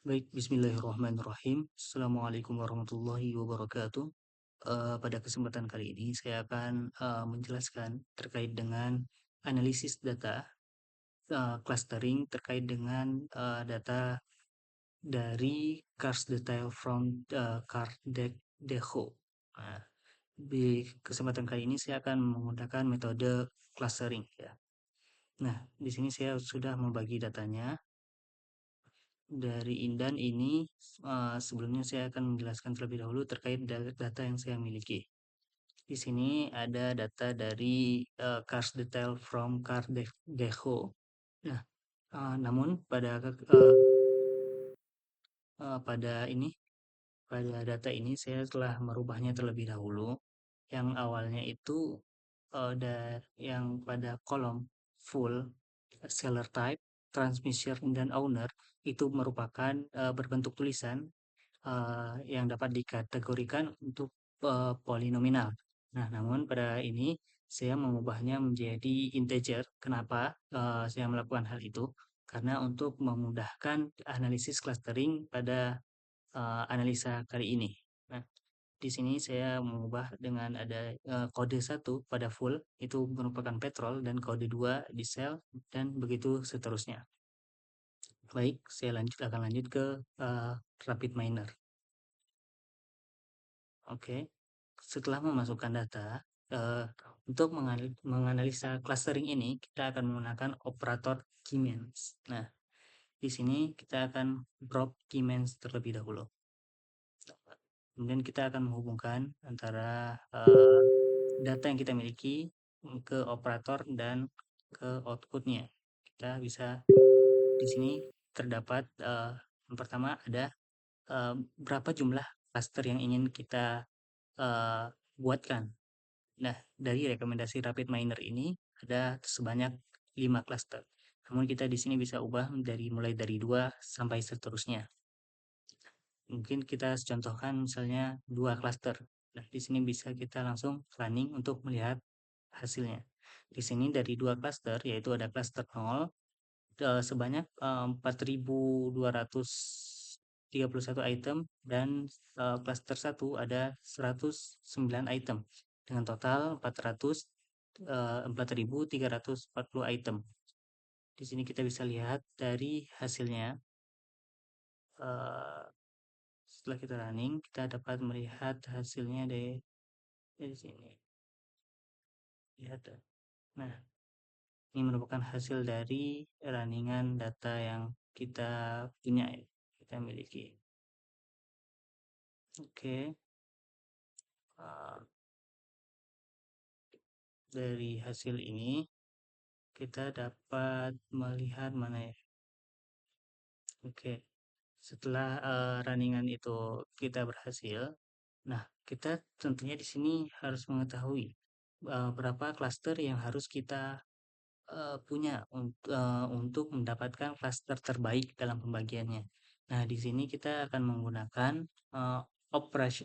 Baik, bismillahirrahmanirrahim. Assalamualaikum warahmatullahi wabarakatuh. Pada kesempatan kali ini saya akan menjelaskan terkait dengan analisis data, clustering terkait dengan data dari cars detail from car deco. Nah, di kesempatan kali ini saya akan menggunakan metode clustering ya. Nah, di sini saya sudah membagi datanya. Dari Indan ini, sebelumnya saya akan menjelaskan terlebih dahulu terkait data yang saya miliki. Di sini ada data dari cars detail from deco. Nah, namun pada data ini saya telah merubahnya terlebih dahulu. Yang awalnya itu yang pada kolom full seller type, transmission dan owner itu merupakan berbentuk tulisan yang dapat dikategorikan untuk polinominal. Nah, namun pada ini saya mengubahnya menjadi integer. Kenapa saya melakukan hal itu? Karena untuk memudahkan analisis clustering pada analisa kali ini. Nah, di sini saya mengubah dengan ada kode 1 pada full itu merupakan petrol dan kode 2 diesel dan begitu seterusnya. Baik, saya akan lanjut ke rapid miner. Oke, setelah memasukkan data, untuk menganalisa clustering ini, kita akan menggunakan operator Keymanes. Nah, di sini kita akan drop Keymanes terlebih dahulu. Kemudian kita akan menghubungkan antara data yang kita miliki ke operator dan ke outputnya. Kita bisa di sini terdapat yang pertama ada berapa jumlah cluster yang ingin kita buatkan. Nah, dari rekomendasi Rapid Miner ini ada sebanyak 5 cluster. Namun kita di sini bisa ubah mulai dari 2 sampai seterusnya. Mungkin kita contohkan misalnya 2 cluster. Nah, di sini bisa kita langsung running untuk melihat hasilnya. Di sini dari 2 cluster yaitu ada cluster 0 sebanyak 4.231 item dan cluster 1 ada 109 item dengan total 4.340 item. Di sini kita bisa lihat dari hasilnya. Setelah kita running, kita dapat melihat hasilnya dari sini. Lihat. Nah, ini merupakan hasil dari runningan data yang kita punya, kita miliki. Oke. Dari hasil ini kita dapat melihat mana ya. Oke. Setelah runningan itu kita berhasil, nah kita tentunya di sini harus mengetahui berapa klaster yang harus kita punya untuk mendapatkan klaster terbaik dalam pembagiannya. Nah, di sini kita akan menggunakan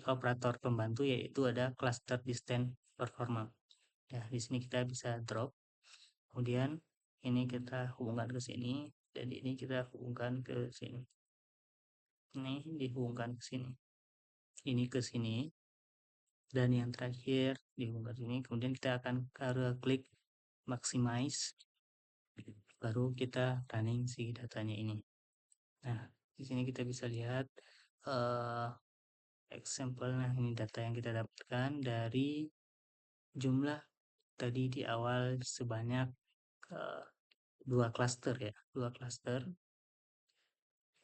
operator pembantu yaitu ada cluster distance performance. Ya, di sini kita bisa drop. Kemudian ini kita hubungkan ke sini dan ini kita hubungkan ke sini. Ini dihubungkan ke sini. Ini ke sini. Dan yang terakhir dihubungkan ke sini. Kemudian kita akan klik maximize. Baru kita running si datanya ini. Nah, di sini kita bisa lihat example. Nah, ini data yang kita dapatkan dari jumlah tadi di awal sebanyak 2 cluster ya, 2 cluster.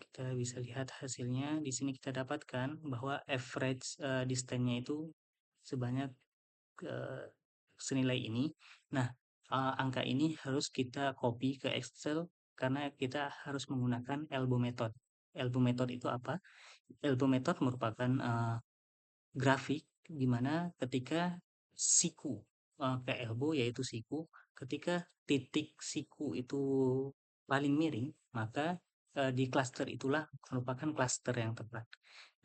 Kita bisa lihat hasilnya. Di sini kita dapatkan bahwa average distance-nya itu sebanyak senilai ini. Nah, angka ini harus kita copy ke Excel karena kita harus menggunakan elbow method. Elbow method itu apa? Elbow method merupakan grafik di mana ketika siku ke elbow yaitu siku, ketika titik siku itu paling miring, maka di cluster itulah merupakan cluster yang tepat.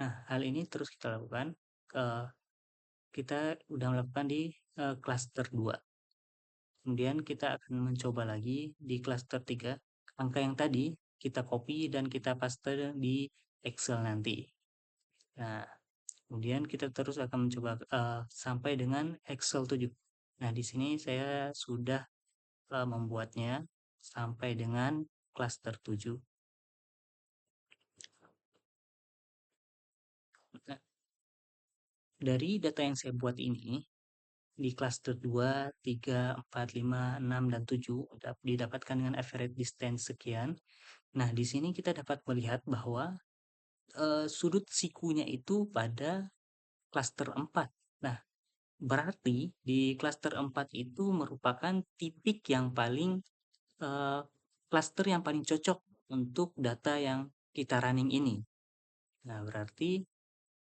Nah, hal ini terus kita lakukan. Kita udah melakukan di cluster 2. Kemudian kita akan mencoba lagi di cluster 3. Angka yang tadi kita copy dan kita paste di Excel nanti. Nah, kemudian kita terus akan mencoba sampai dengan Excel 7. Nah, di sini saya sudah membuatnya sampai dengan klaster 7. Nah, dari data yang saya buat ini, di klaster 2, 3, 4, 5, 6, dan 7 didapatkan dengan average distance sekian. Nah, di sini kita dapat melihat bahwa sudut sikunya itu pada klaster 4. Nah, berarti di klaster 4 itu merupakan titik yang paling klaster yang paling cocok untuk data yang kita running ini. Nah, berarti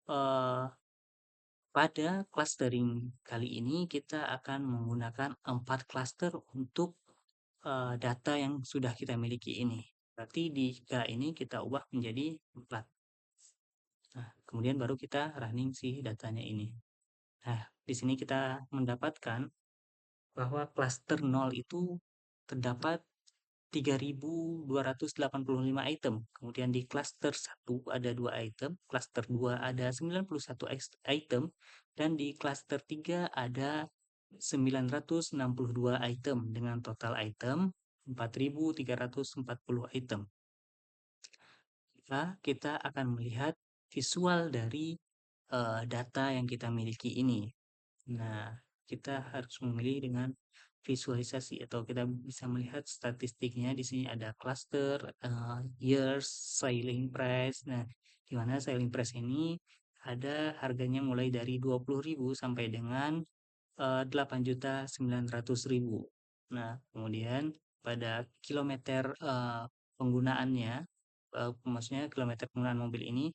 eh, pada clustering kali ini kita akan menggunakan 4 cluster untuk data yang sudah kita miliki ini. Berarti di jika ini kita ubah menjadi 4. Nah, kemudian baru kita running si datanya ini. Nah, di sini kita mendapatkan bahwa cluster 0 itu terdapat 3.285 item. Kemudian di cluster 1 ada 2 item, cluster 2 ada 91 item, dan di cluster 3 ada 962 item dengan total item 4.340 item. Kita akan melihat visual dari data yang kita miliki ini. Nah, kita harus memilih dengan visualisasi atau kita bisa melihat statistiknya. Di sini ada cluster, years, selling price. Nah, di mana selling price ini ada harganya mulai dari 20.000 sampai dengan 8.900.000. Nah, kemudian pada kilometer penggunaannya, maksudnya kilometer penggunaan mobil ini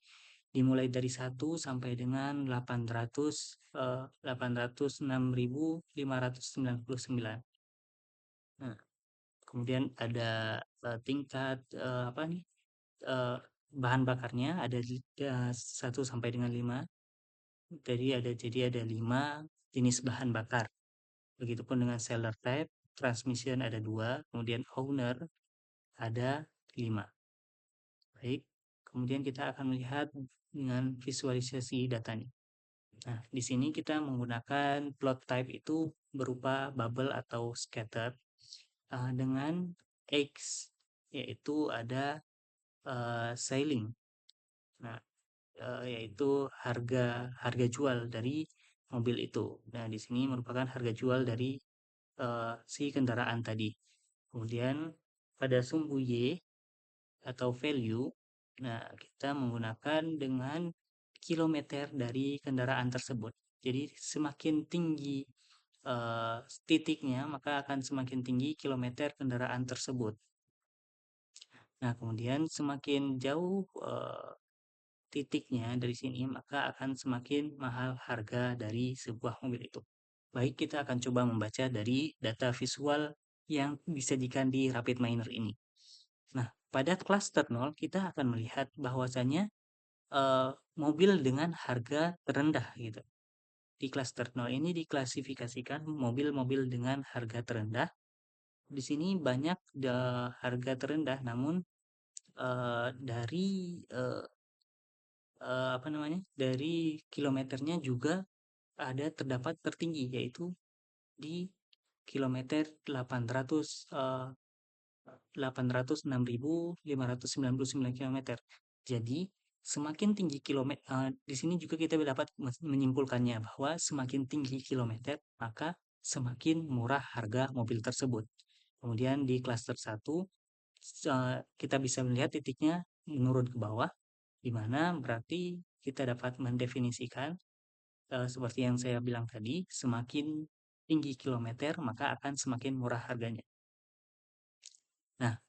dimulai dari 1 sampai dengan 806.599. Nah, kemudian ada tingkat apa nih? Bahan bakarnya ada 1 sampai dengan 5. Jadi ada 5 jenis bahan bakar. Begitupun dengan seller type, transmission ada 2, kemudian owner ada 5. Baik, kemudian kita akan melihat dengan visualisasi datanya. Nah, di sini kita menggunakan plot type itu berupa bubble atau scatter dengan X, yaitu ada selling. Nah, yaitu harga harga jual dari mobil itu. Nah, di sini merupakan harga jual dari si kendaraan tadi. Kemudian pada sumbu Y atau value, nah kita menggunakan dengan kilometer dari kendaraan tersebut. Jadi semakin tinggi titiknya, maka akan semakin tinggi kilometer kendaraan tersebut. Nah, kemudian semakin jauh titiknya dari sini, maka akan semakin mahal harga dari sebuah mobil itu. Baik, kita akan coba membaca dari data visual yang disajikan di RapidMiner ini. Nah, pada cluster 0 kita akan melihat bahwasannya mobil dengan harga terendah gitu. Di cluster 0 ini diklasifikasikan mobil-mobil dengan harga terendah. Di sini banyak harga terendah, namun dari apa namanya? Dari kilometernya juga ada terdapat tertinggi, yaitu di kilometer 806.599 km. Jadi semakin tinggi kilometer, di sini juga kita dapat menyimpulkannya bahwa semakin tinggi kilometer maka semakin murah harga mobil tersebut. Kemudian di klaster 1 kita bisa melihat titiknya menurun ke bawah, di mana berarti kita dapat mendefinisikan seperti yang saya bilang tadi, semakin tinggi kilometer maka akan semakin murah harganya. Nah,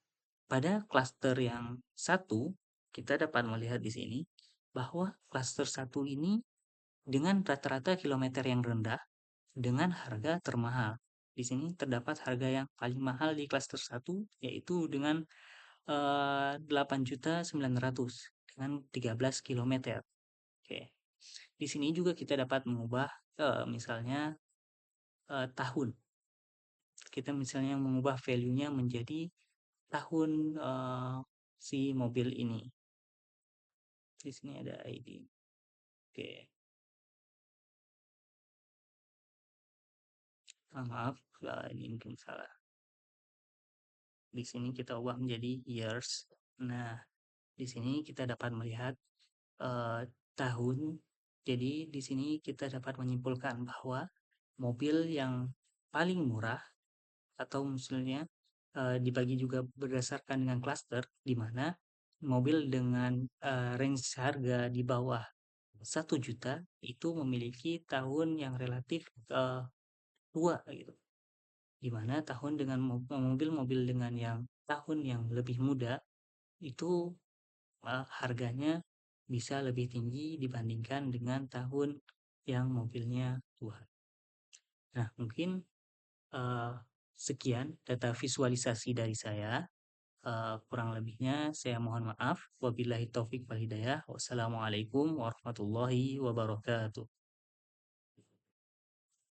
pada klaster yang satu, kita dapat melihat di sini bahwa klaster 1 ini dengan rata-rata kilometer yang rendah dengan harga termahal. Di sini terdapat harga yang paling mahal di klaster 1 yaitu dengan 8.900.000 dengan 13 km. Oke. Di sini juga kita dapat mengubah misalnya tahun. Kita misalnya mengubah value-nya menjadi tahun si mobil ini. Di sini ada ID. Oke. Maaf, ini mungkin salah. Di sini kita ubah menjadi years. Nah, di sini kita dapat melihat tahun. Jadi di sini kita dapat menyimpulkan bahwa mobil yang paling murah atau misalnya dibagi juga berdasarkan dengan klaster, di mana mobil dengan range harga di bawah 1 juta itu memiliki tahun yang relatif tua gitu. Di mana tahun dengan mobil-mobil dengan yang tahun yang lebih muda itu harganya bisa lebih tinggi dibandingkan dengan tahun yang mobilnya tua. Nah, mungkin uh, sekian data visualisasi dari saya. Kurang lebihnya saya mohon maaf. Wabillahi taufik wal hidayah. Wassalamualaikum warahmatullahi wabarakatuh.